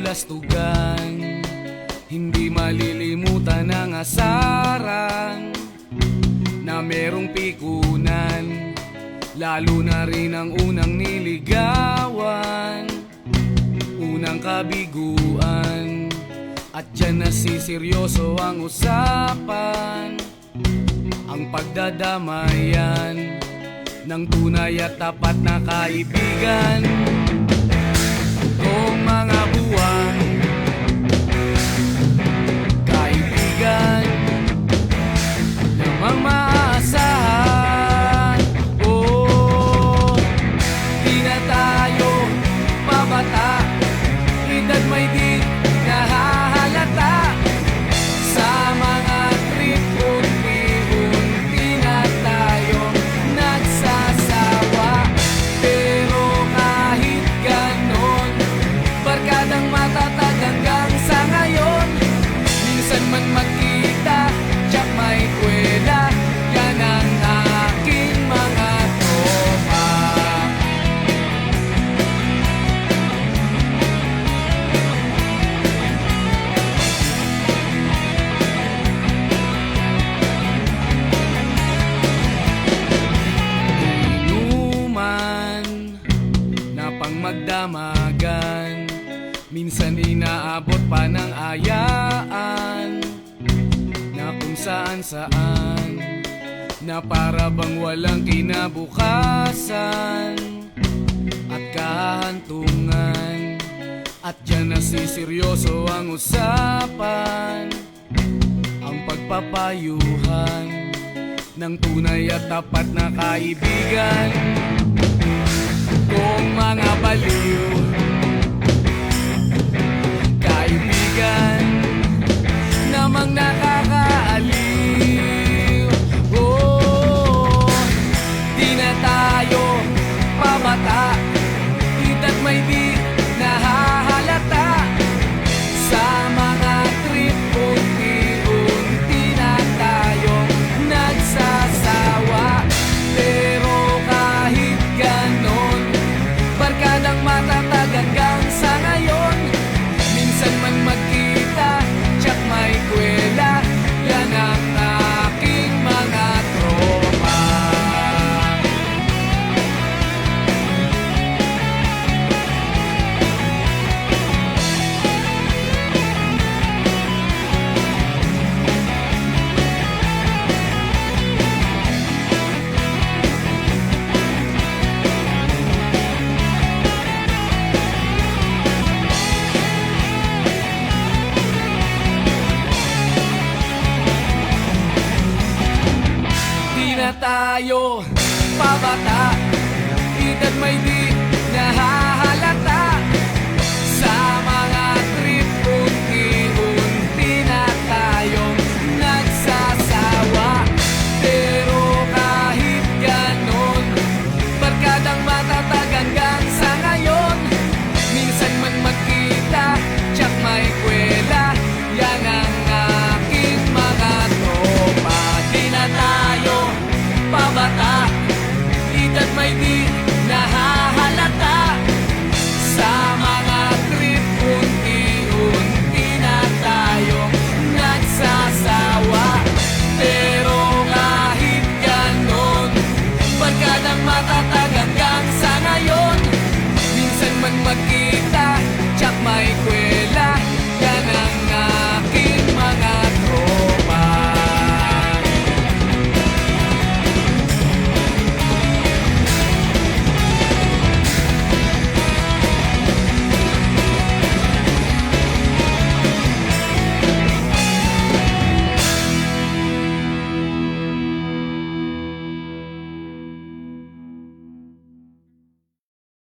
kabulastugan, hindi malilimutan ang asaran na merong pikunan, lalo na rin ang unang niligawan, unang kabiguan. At dyan nasiseryoso ang usapan, ang pagdadamayan ng tunay at tapat na kaibigan. Kung mga buwan, kaibigan namang maaasahan. Oh, di na tayo pabata, edad may di nahahalata. Sa mga trip, unti-unti na tayo nagsasawa. Pero kahit ganon, barkadang matatag hanggang sa ngayon. Minsan man magkita, tiyak may kwela, yan ang aking mga tropa. Inuman na pang magdamagan, minsan inaabot pa ng ayaan, na kung saan-saan, na para bang walang kinabukasan at kahantungan. At dyan nasiseryoso ang usapan, ang pagpapayuhan ng tunay at tapat na kaibigan. Kung mga baliw, kaibigan namang nakakaaliw. Oh, di na tayo pabata, edad may di nahahalata. Sa mga trip, unti-unti na tayo nagsasawa. Pero kahit ganon, barkadang matatag hanggang sa ngayon. Minsan man magkita, tiyak may kwela, yan ang aking mga tropa. Di na tayo pabata, edad may di nahahalata. Sa mga trip, unti-unti na tayong nagsasawa. Pero kahit ganon, barkadang matatag hanggang sa ngayon. Minsan man magkita, tiyak may kwela, yan ang aking mga tropa. Di na tayo pabata, edad may di